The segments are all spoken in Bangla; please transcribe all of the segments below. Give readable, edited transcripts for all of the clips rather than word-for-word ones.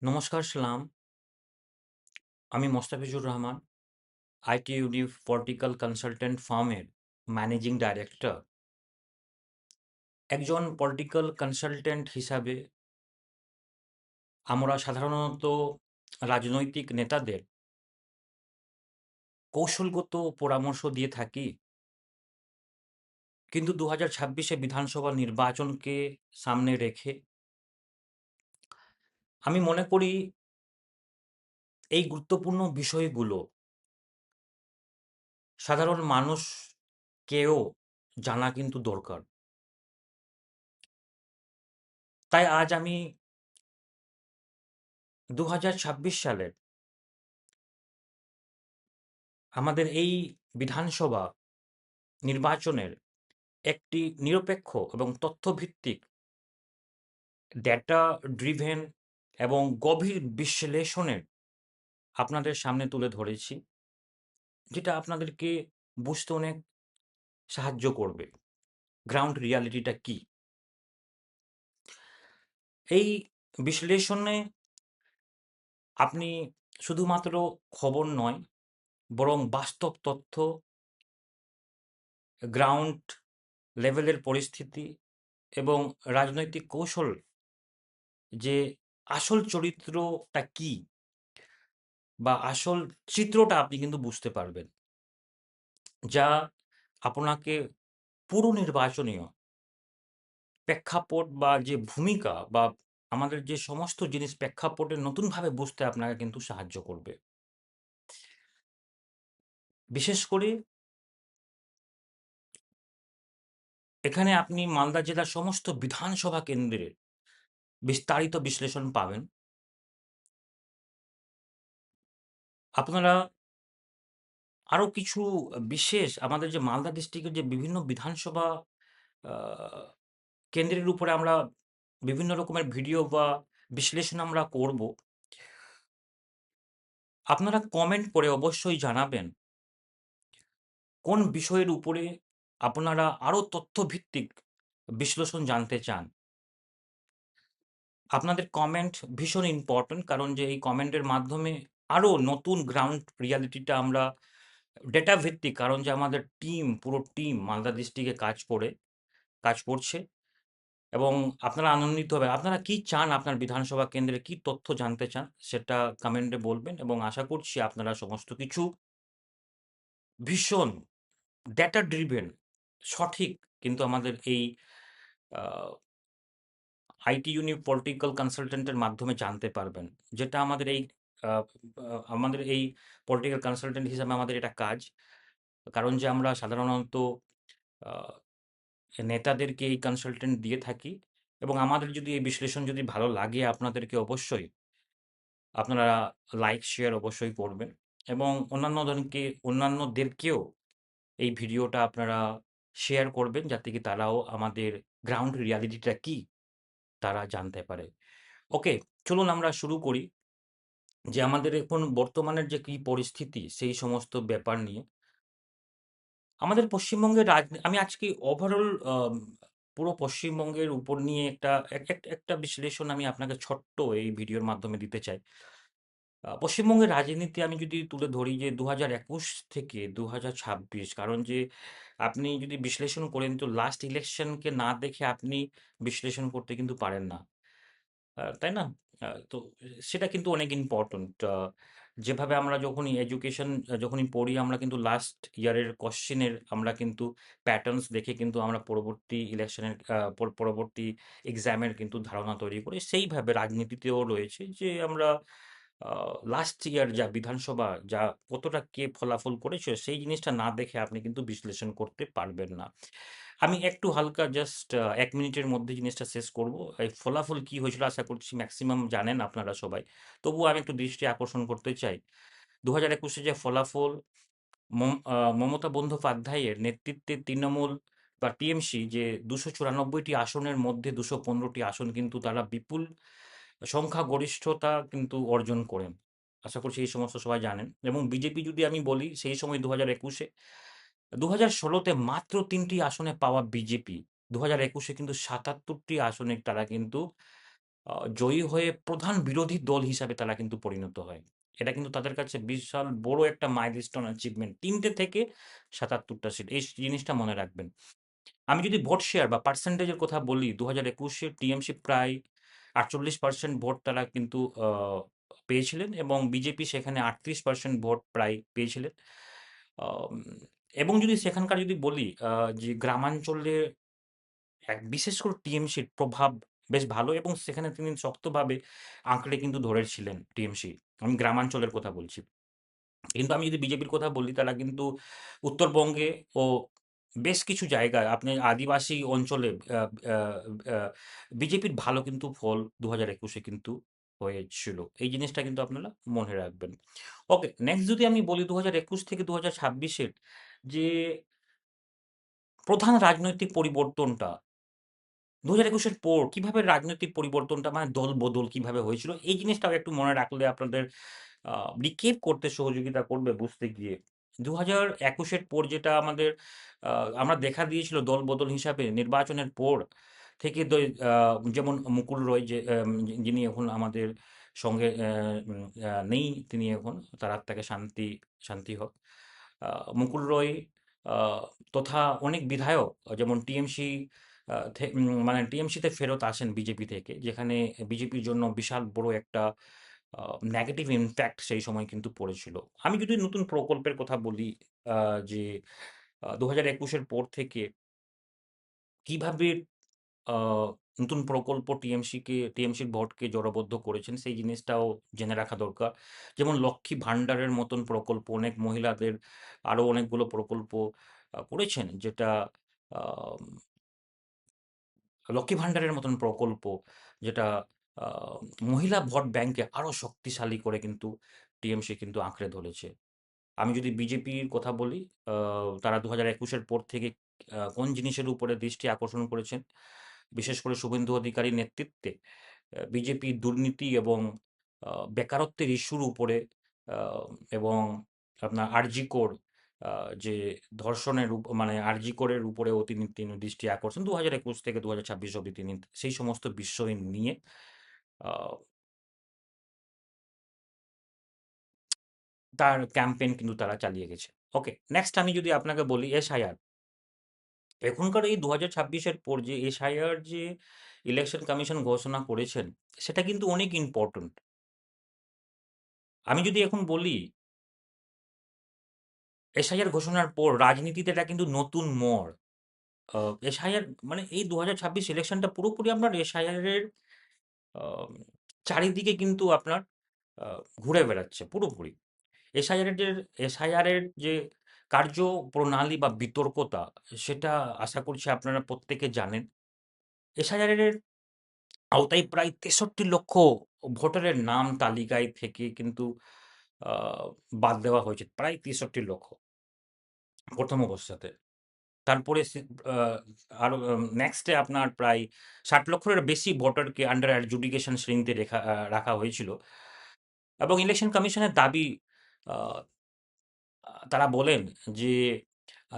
নমস্কার সালাম। আমি মোস্তাফিজুর রহমান, আইটিইউডি পলিটিক্যাল কনসালটেন্ট ফার্মের ম্যানেজিং ডাইরেক্টর। একজন পলিটিক্যাল কনসালটেন্ট হিসাবে আমরা সাধারণত রাজনৈতিক নেতাদের কৌশলগত পরামর্শ দিয়ে থাকি। কিন্তু 2026-এ বিধানসভা নির্বাচনকে সামনে রেখে আমি মনে করি এই গুরুত্বপূর্ণ বিষয়গুলো সাধারণ মানুষকেও জানা কিন্তু দরকার। তাই আজ আমি 2026 সালের আমাদের এই বিধানসভা নির্বাচনের একটি নিরপেক্ষ এবং তথ্যভিত্তিক ডেটা ড্রিভেন এবং গভীর বিশ্লেষণের আপনাদের সামনে তুলে ধরেছি, যেটা আপনাদেরকে বুঝতে অনেক সাহায্য করবে গ্রাউন্ড রিয়ালিটিটা কি। এই বিশ্লেষণে আপনি শুধুমাত্র খবর নয়, বরং বাস্তব তথ্য, গ্রাউন্ড লেভেলের পরিস্থিতি এবং রাজনৈতিক কৌশল, যে আসল চরিত্রটা কি বা আসল চিত্রটা আপনি কিন্তু বুঝতে পারবেন, যা আপনাকে পুরো নির্বাচনীয় প্রেক্ষাপট বা যে ভূমিকা বা আমাদের যে সমস্ত জিনিস প্রেক্ষাপটে নতুনভাবে বুঝতে আপনাকে কিন্তু সাহায্য করবে। বিশেষ করে এখানে আপনি মালদা জেলার সমস্ত বিধানসভা কেন্দ্রের বিস্তারিত বিশ্লেষণ পাবেন। আপনারা আরো কিছু বিশেষ আমাদের যে মালদা ডিস্ট্রিক্টের যে বিভিন্ন বিধানসভা আ কেন্দ্রের উপরে আমরা বিভিন্ন রকমের ভিডিও বা বিশ্লেষণ আমরা করব। আপনারা কমেন্ট করে অবশ্যই জানাবেন কোন বিষয়ের উপরে আপনারা আরো তথ্যভিত্তিক বিশ্লেষণ জানতে চান। আপনাদের কমেন্ট ভীষণ ইম্পর্টেন্ট, কারণ যে এই কমেন্টের মাধ্যমে আরো নতুন গ্রাউন্ড রিয়ালিটিটা আমরা ডেটা ভিত্তিক, কারণ যে আমাদের টিম, পুরো টিম মালদা ডিস্ট্রিক্টে কাজ করছে এবং আপনারা আনন্দিত হবেন। আপনারা কি চান, আপনার বিধানসভা কেন্দ্রে কি তথ্য জানতে চান সেটা কমেন্টে বলবেন এবং আশা করছি আপনারা সমস্ত কিছু ভীষণ ডেটা ড্রিভেন সঠিক কিন্তু আমাদের এই আ আইটি ইউনি পলিটিক্যাল কনসালটেন্টের মাধ্যমে জানতে পারবেন। যেটা আমাদের এই আ আ আমাদের এই পলিটিক্যাল কনসালটেন্ট হিসাবে আমাদের এটা কাজ। কারণ যে আমরা সাধারণত আ নেতাদেরকে এই কনসালটেন্ট দিয়ে থাকি এবং আমাদের যদি এই বিশ্লেষণ যদি ভালো লাগে আপনাদেরকে, অবশ্যই আপনারা লাইক, শেয়ার অবশ্যই করবেন এবং অন্যান্যদেরকেও এই ভিডিওটা আপনারা শেয়ার করবেন, যাতে কি তারাও আমাদের গ্রাউন্ড রিয়ালিটিটা কি তারা জানতে পারে। ওকে, চলুন আমরা শুরু করি যে আমাদের এখন বর্তমানের যে কি পরিস্থিতি সেই সমস্ত ব্যাপার নিয়ে। আমাদের পশ্চিমবঙ্গের আমি আজকে ওভারঅল পুরো পশ্চিমবঙ্গের উপর নিয়ে একটা বিশ্লেষণ আমি আপনাকে ছোট্ট এই ভিডিওর মাধ্যমে দিতে চাই। পশ্চিমবঙ্গের রাজনীতি আমি যদি তুলে ধরি যে ২০২১ থেকে ২০২৬, কারণ যে আপনি যদি বিশ্লেষণ করেন তো লাস্ট ইলেকশনকে না দেখে আপনি বিশ্লেষণ করতে কিন্তু পারেন না। তাই না? তো সেটা কিন্তু অনেক ইম্পোর্টেন্ট। যেভাবে আমরা যখনই এডুকেশন যখনই পড়ি আমরা কিন্তু লাস্ট ইয়ারের কোয়েশ্চেনের আমরা কিন্তু প্যাটার্নস দেখে কিন্তু আমরা পরবর্তী ইলেকশনের পরবর্তী এক্সামের কিন্তু ধারণা তৈরি করি। সেইভাবে রাজনীতিতেও রয়েছে যে আমরা লাস্ট ইয়ার যা বিধানসভা যা কতটা কে ফলাফল করেছে সেই জিনিসটা না দেখে আপনি কিন্তু বিশ্লেষণ করতে পারবেন না। আমি একটু হালকা জাস্ট ১ মিনিটের মধ্যে জিনিসটা শেষ করব। এই ফলাফল কি হয়েছিল আশা করছি মেক্সিমাম জানেন আপনারা সবাই। তবুও আমি একটু দৃষ্টি আকর্ষণ করতে চাই। ২০২১ এ যে ফলাফল, মমতা বন্দ্যোপাধ্যায়ের নেতৃত্বে তৃণমূল বা টিএমসি যে ২৯৪ টি আসনের মধ্যে ২১৫ টি আসন কিন্তু তারা বিপুল সংখ্যাগরিষ্ঠতা কিন্তু অর্জন করেন। আশা করছি এই সমস্ত সবাই জানেন এবং বিজেপি যদি আমি বলি সেই সময় ২০২১ এ ২০১৬ তে মাত্র ৩ টি আসনে পাওয়া বিজেপি ২০২১ এ কিন্তু ৭৭ টি আসনে তারা কিন্তু জয়ী হয়ে প্রধান বিরোধী দল হিসাবে তারা কিন্তু পরিণত হয়। এটা কিন্তু তাদের কাছে বিশাল বড় একটা মাইলস্টোন অ্যাচিভমেন্ট। ৩ টে থেকে ৭৭ টা সিট। এই জিনিসটা মনে রাখবেন। আমি যদি ভোট শেয়ার বা পার্সেন্টেজ এর কথা বলি, ২০২১ এ টিএমসি প্রায় ৪৮% ভোট তারা কিন্তু পেয়েছিলেন এবং বিজেপি সেখানে ৩৮% ভোট প্রায় পেয়েছিলেন। আম এবং যদি সেখানকার যদি বলি যে গ্রামাঞ্চলে বিশেষ করে টিএমসির প্রভাব বেশ ভালো এবং সেখানে তিনি শক্তভাবে আঁকড়ে কিন্তু ধরেছিলেন টিএমসি। আমি গ্রামাঞ্চলের কথা বলছি। কিন্তু আমি যদি বিজেপির কথা বলি তারা কিন্তু উত্তরবঙ্গে ও বেশ কিছু জায়গায় আপনি আদিবাসী অঞ্চলে আ আ বিজেপির ভালো কিন্তু ফল ২০২১ এ কিন্তু হয়েছিল। এই জিনিসটা কিন্তু আপনারা মনে রাখবেন। ওকে, নেক্সট যদি আমি বলি ২০২১ থেকে ২০২৬ এর যে প্রধান রাজনৈতিক পরিবর্তনটা ২০২১ এর পর কিভাবে রাজনৈতিক পরিবর্তনটা মানে দল-বদল কিভাবে হয়েছিল, এই জিনিসটাও একটু মনে রাখলে আপনাদের আ রিকেপ করতে সহযোগিতা করবে বুঝতে গিয়ে। ২০২১ এর পর যেটা আমাদের আ আমরা দেখা দিয়েছিল দল-বদল হিসাবে নির্বাচনের পর থেকে আ যেমন মুকুল রয় যে যিনি এখন আমাদের সঙ্গে উম নেই তিনি এখন। তার আত্মাকে শান্তি হোক। আ মুকুল রয় আ তথা অনেক বিধায়ক যেমন টিএমসি মানে টিএমসিতে ফেরত আসেন বিজেপি থেকে। যেখানে বিজেপির জন্য বিশাল বড় একটা আ নেগেটিভ ইমপ্যাক্ট সেই সময় কিন্তু পড়েছিল। আমি যদি নতুন প্রকল্পের কথা বলি আ যে ২০২১ এর পর থেকে কিভাবে আ নতুন প্রকল্প টিএমসির ভোটকে জোড়াবদ্ধ করেছেন সেই জিনিসটাও জেনে রাখা দরকার। যেমন লক্ষ্মী ভান্ডারের মতন প্রকল্প অনেক মহিলাদের আরো অনেকগুলো প্রকল্প করেছেন যেটা আম লক্ষ্মী ভান্ডারের মতন প্রকল্প যেটা আ মহিলা ভোট ব্যাংকে আরো শক্তিশালী করে কিন্তু টিএমসি কিন্তু আঁকড়ে ধরেছে। আমি যদি বিজেপির কথা বলি, আ তারা ২০২১ এর পর থেকে কোন জিনিসের উপরে দৃষ্টি আকর্ষণ করেছেন? বিশেষ করে শুভেন্দু অধিকারীর নেতৃত্বে বিজেপি দুর্নীতি এবং বেকারত্বের ইস্যুর উপরে আ এবং আপনার আরজিকর আ যে ধর্ষণের মানে আরজিকরের উপরেও তিনি দৃষ্টি আকর্ষণ ২০২১ থেকে ২০২৬ অব্দি তিনি সেই সমস্ত বিষয় নিয়ে আ তার ক্যাম্পেইন কিন্তু তারা চালিয়ে গেছে। ওকে, নেক্সট আমি যদি আপনাকে বলি এসআইআর। এখনকার এই ২০২৬ এর পর যে এসআইআর যে ইলেকশন কমিশন ঘোষণা করেছেন, সেটা কিন্তু অনেক ইম্পোর্টেন্ট। আমি যদি এখন বলি, এসআইআর ঘোষণার পর রাজনীতিতে এটা কিন্তু নতুন মোড়। আ এসআইআর মানে এই ২০২৬ ইলেকশনটা পুরোপুরি আপনার এসআইআর এর আম চারিদিকে কিন্তু আপনার আ ঘুরে বেড়াচ্ছে পুরোপুরি। এসআইআর এর যে কার্যপ্রণালী বা বিতর্কতা, সেটা আশা করছি আপনারা প্রত্যেকে জানেন। এসআইআর এর আওতায় প্রায় ৬৩ লক্ষ ভোটারের নাম তালিকায় থেকে কিন্তু আ বাদ দেওয়া হয়েছে। প্রায় ৬৩ লক্ষ ১ম অবস্থাতে। তারপরে আ আরো নেক্সট এ আপনার প্রায় ৬০ লক্ষের বেশি ভোটারকে আন্ডার অ্যাডজুডিকেশন শ্রেণীতে রাখা হয়েছিল। এবং ইলেকশন কমিশনের দাবি আ তারা বলেন যে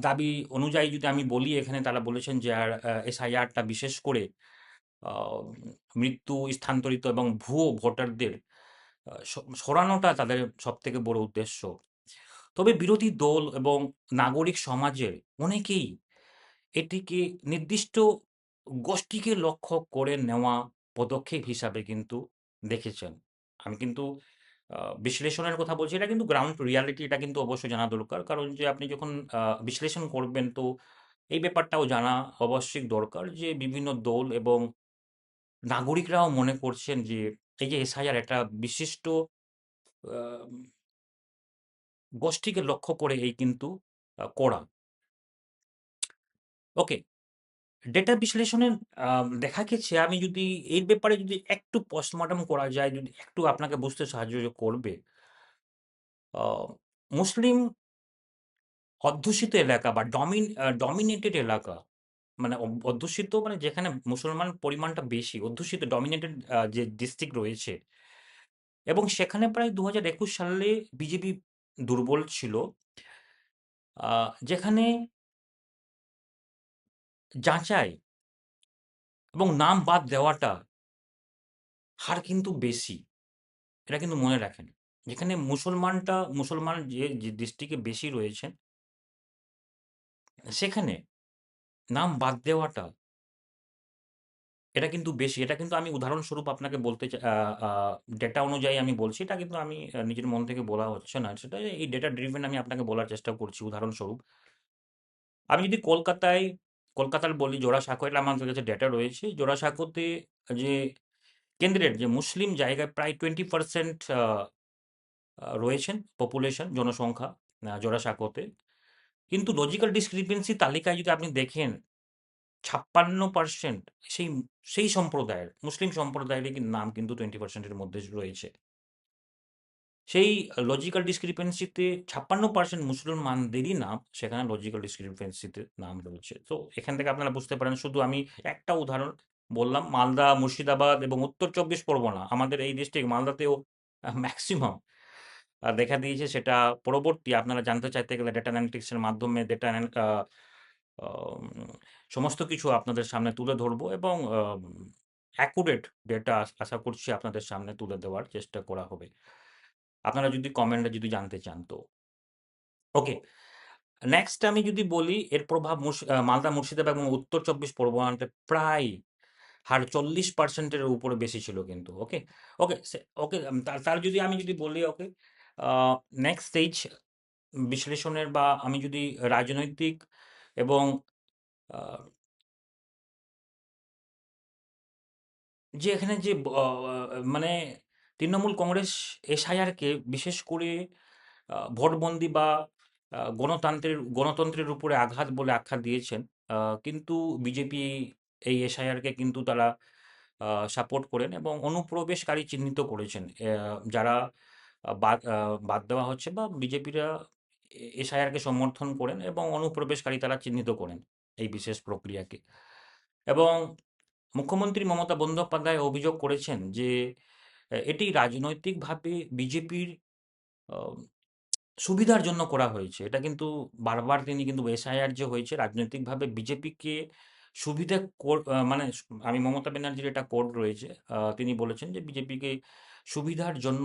দাবি অনুযায়ী যদি আমি বলি এখানে তারা বলেছেন যে এসআইআর টা বিশেষ করে আ মৃত্যু, স্থানান্তরিত এবং ভুয়ো ভোটারদের সরানোটা তাদের সবথেকে বড় উদ্দেশ্য। তবে বিরোধী দল এবং নাগরিক সমাজের অনেকেই এটিকে নির্দিষ্ট গোষ্ঠীকে লক্ষ্য করে নেওয়া পদক্ষেপ হিসাবে কিন্তু দেখেছেন। আমি কিন্তু আ বিশ্লেষণের কথা বলছি। এটা কিন্তু গ্রাউন্ড রিয়ালিটি এটা কিন্তু অবশ্যই জানা দরকার। কারণ যে আপনি যখন বিশ্লেষণ করবেন তো এই ব্যাপারটাও জানা অবশ্যই দরকার যে বিভিন্ন দল এবং নাগরিকরাও মনে করছেন যে এই যে এসআইআর একটা বিশিষ্ট আ গোষ্ঠীকে লক্ষ্য করে এই কিন্তু করা। ওকে। ডেটা বিশ্লেষণে দেখা গেছে আমি যদি এর ব্যাপারে যদি একটু পোস্টমর্টেম করা যায়, যদি একটু আপনাকে বুঝতে সাহায্য করবে। আ মুসলিম অধ্যুষিত এলাকা বা ডমিনেটেড এলাকা মানে অধ্যুষিত মানে যেখানে মুসলমান পরিমাণটা বেশি, অধ্যুষিত ডমিনেটেড যে ডিস্ট্রিক্ট রয়েছে এবং সেখানে প্রায় ২০২১ সালে বিজেপি দুর্বল ছিল। আ যেখানে যাচাই এবং নাম বাদ দেওয়াটা হার কিন্তু বেশি। এটা কিন্তু মনে রাখেন। যেখানে মুসলমান যে ডিস্ট্রিক্টে বেশি রয়েছেন, সেখানে নাম বাদ দেওয়াটা এটা কিন্তু বেশি। এটা কিন্তু আমি উদাহরণস্বরূপ আপনাকে বলতে চা আ আ ডেটা অনুযায়ী আমি বলছি। এটা কিন্তু আমি নিজের মন থেকে বলা হচ্ছে না। সেটা এই ডেটা ড্রিভেন আমি আপনাকে বলার চেষ্টা করছি উদাহরণস্বরূপ। আমি যদি কলকাতার বলি জোড়াসাঁকো, এটা আমাদের কাছে ডেটা রয়েছে। জোড়াসাঁকোতে যে কেন্দ্রের যে মুসলিম জায়গায় প্রায় 20% রয়েছেন পপুলেশন জনসংখ্যা জোড়াসাঁকোতে। কিন্তু লজিক্যাল ডিসক্রিপেন্সি তালিকায় যদি আপনি দেখেন 56% সেই সেই সম্প্রদায়ের, মুসলিম সম্প্রদায়েরই নাম কিন্তু 20% এর মধ্যে রয়েছে। সেই লজিক্যাল ডিসক্রিপেন্সিতে 56% মুসলমানদেরই নাম সেখানে লজিক্যাল ডিসক্রিপেন্সিতে নাম রয়েছে। তো এখান থেকে আপনারা বুঝতে পারেন, শুধু আমি একটা উদাহরণ বললাম, মালদা, মুর্শিদাবাদ এবং উত্তর 24 পরগনা, আমাদের এই ডিস্ট্রিক্ট মালদাতেও ম্যাক্সিমাম দেখা দিয়েছে। সেটা পরবর্তী আপনারা জানতে চাইতে গেলে ডেটা অ্যানালিটিক্স এর মাধ্যমে আম সমস্ত কিছু আপনাদের সামনে তুলে ধরবো এবং অ্যাকুরেট ডেটা আশা করছি আপনাদের সামনে তুলে দেওয়ার চেষ্টা করা হবে। আপনারা যদি কমেন্টে যদি জানতে চান তো। ওকে, নেক্সট আমি যদি বলি এর প্রভাব মালদা, মুর্শিদাবাদ এবং উত্তর 24 পরগনাতে প্রায় হার 40% এর উপরে বেশি ছিল কিন্তু। ওকে, ওকে, ওকে, তার তার যদি আমি যদি বলি, ওকে, আ নেক্সট স্টেজ বিশ্লেষণের, বা আমি যদি রাজনৈতিক এবং আ যে এখানে যে মানে তৃণমূল কংগ্রেস এসআইআরকে বিশেষ করে ভোটবন্দি বা গণতন্ত্রের উপরে আঘাত বলে আখ্যা দিয়েছেন। কিন্তু বিজেপি এই এসআইআরকে কিন্তু তারা সাপোর্ট করেন এবং অনুপ্রবেশকারী চিহ্নিত করেছেন। যারা বাদ দেওয়া হচ্ছে, বা বিজেপিরা এসআইআরকে সমর্থন করেন এবং অনুপ্রবেশকারী তারা চিহ্নিত করেন এই বিশেষ প্রক্রিয়াকে। এবং মুখ্যমন্ত্রী মমতা বন্দ্যোপাধ্যায় অভিযোগ করেছেন যে এটি রাজনৈতিকভাবে বিজেপির সুবিধার জন্য করা হয়েছে। এটা কিন্তু বারবার তিনি কিন্তু এসআইআর যে হয়েছে রাজনৈতিকভাবে বিজেপিকে সুবিধা মানে আমি মমতা ব্যানার্জির এটা কোড রয়েছে। তিনি বলেছেন যে বিজেপিকে সুবিধার জন্য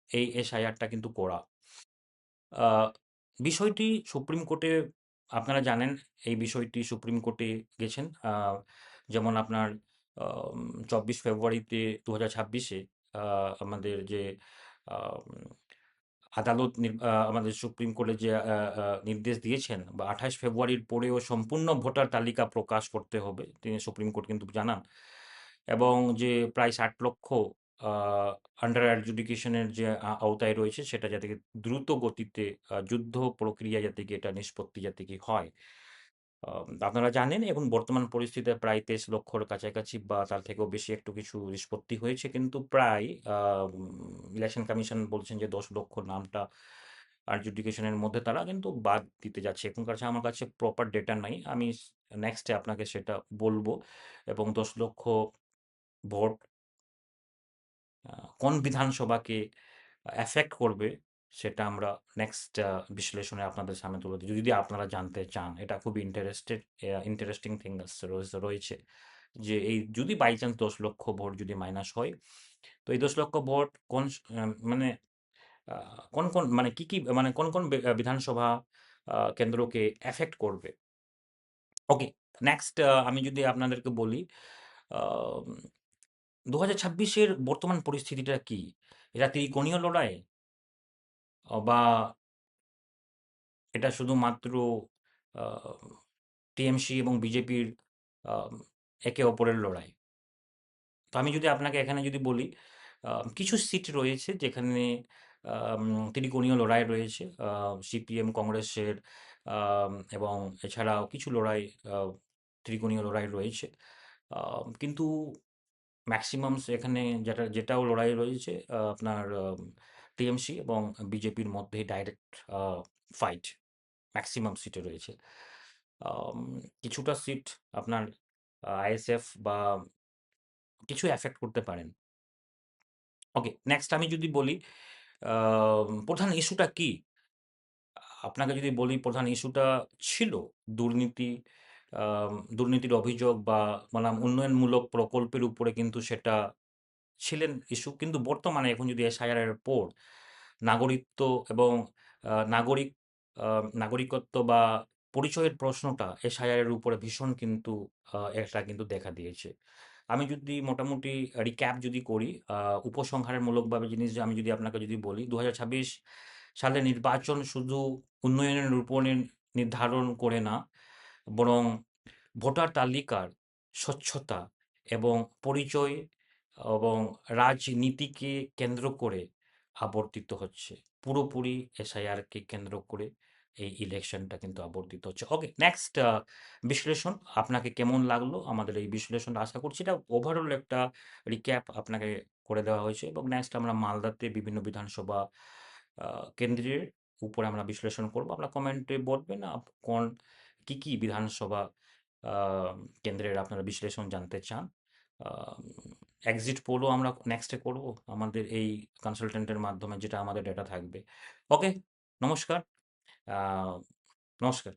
এই এসআইআরটা কিন্তু করা। আ বিষয়টি সুপ্রিম কোর্টে, আপনারা জানেন এই বিষয়টি সুপ্রিম কোর্টে গেছেন। যেমন আপনার ২৪ ফেব্রুয়ারিতে ২০২৬-এ আ আমাদের যে আম আমাদের সুপ্রিম কোর্টে যে নির্দেশ দিয়েছেন, বা ২৮ ফেব্রুয়ারির পরেও সম্পূর্ণ ভোটার তালিকা প্রকাশ করতে হবে। তিনি সুপ্রিম কোর্ট কিন্তু জানান। এবং যে প্রায় ৬০ লক্ষ আ আন্ডার অ্যাডজুডিকেশন এর যে আওতায় রয়েছে, সেটা যাতে দ্রুত গতিতে যুদ্ধ প্রক্রিয়া যাতে গিয়ে এটা নিষ্পত্তি যাতে কি হয়। আপনারা জানেন এখন বর্তমান পরিস্থিতিতে প্রায় ২৩ লক্ষর কাছাকাছি বা তার থেকেও বেশি একটু কিছু নিষ্পত্তি হয়েছে। কিন্তু প্রায় ইলেকশন কমিশন বলছেন যে ১০ লক্ষ নামটা adjudication এর মধ্যে তারা কিন্তু বাদ দিতে যাচ্ছে। এখনকার আমার কাছে প্রপার ডেটা নাই। আমি নেক্সট এ আপনাকে সেটা বলব। এবং ১০ লক্ষ ভোট আ কোন বিধানসভাকে এফেক্ট করবে, সেটা আমরা নেক্সট বিশ্লেষণে আপনাদের সামনে তুলে ধরি। যদি আপনারা জানতে চান। এটা খুবই ইন্টারেস্টিং থিংস রয়েছে। যে এই যদি বাই চান্স ১০ লক্ষ ভোট যদি মাইনাস হয়, তো এই ১০ লক্ষ ভোট মানে আ কোন মানে কি মানে কোন বিধানসভা কেন্দ্রকে এফেক্ট করবে? ওকে, নেক্সট আমি যদি আপনাদেরকে বলি, আম ২০২৬ এর বর্তমান পরিস্থিতিটা কি? এটা ত্রিকোণীয় লড়াই? বা এটা শুধুমাত্র আ টিএমসি এবং বিজেপির আম একে অপরের লড়াই? তো আমি যদি আপনাকে এখানে যদি বলি, আ কিছু সিট রয়েছে যেখানে আম ত্রিকোণীয় লড়াই রয়েছে। সিপিএম, কংগ্রেসের এবং এছাড়াও কিছু আ ত্রিকোণীয় লড়াই রয়েছে। কিন্তু মেক্সিমাম এখানে যেটাও লড়াই রয়েছে, আপনার টিএমসি এবং বিজেপির মধ্যেই ডাইরেক্ট আ ফাইট মেক্সিমাম সিটে রয়েছে। আম কিছুটা সিট আপনার আইএসএফ বা কিছু এফেক্ট করতে পারেন। ওকে, নেক্সট আমি যদি বলি, প্রধান ইস্যুটা কি? আপনাকে যদি বলি প্রধান ইস্যুটা ছিল দুর্নীতি, দুর্নীতির অভিযোগ, বা বললাম উন্নয়নমূলক প্রকল্পের উপরে কিন্তু সেটা ছিলেন ইস্যু। কিন্তু বর্তমানে এখন যদি এসআইআর এর পর নাগরিকত্ব এবং নাগরিক নাগরিকত্ব বা পরিচয়ের প্রশ্নটা এসআইআর এর উপরে ভীষণ কিন্তু এটা কিন্তু দেখা দিয়েছে। আমি যদি মোটামুটি রিক্যাপ যদি করি, উপসংহারমূলকভাবে জিনিস যে আমি যদি আপনাকে যদি বলি, ২০২৬ সালের নির্বাচন শুধু উন্নয়নের রূপরেখা নির্ধারণ করে না, বরং ভোটার তালিকার স্বচ্ছতা এবং পরিচয় এবং রাজনীতিকে কেন্দ্র করে আবর্তিত হচ্ছে। পুরোপুরি এসআইআরকে কেন্দ্র করে এই ইলেকশনটা কিন্তু আবর্তিত হচ্ছে। ওকে, নেক্সট বিশ্লেষণ আপনাকে কেমন লাগলো আমাদের এই বিশ্লেষণটা? আশা করছি এটা ওভারঅল একটা রিক্যাপ আপনাকে করে দেওয়া হয়েছে, এবং নেক্সট আমরা মালদাতে বিভিন্ন বিধানসভা কেন্দ্রের উপরে আমরা বিশ্লেষণ করব। আপনারা কমেন্টে বলবেন কোন কি বিধানসভা আহ, কেন্দ্রের আপনারা বিশ্লেষণ জানতে চান। এক্সিট পোলও আমরা নেক্সটে করব আমাদের এই কনসালটেন্টের মাধ্যমে, যেটা আমাদের ডেটা থাকবে। ওকে, নমস্কার। আহ, নমস্কার।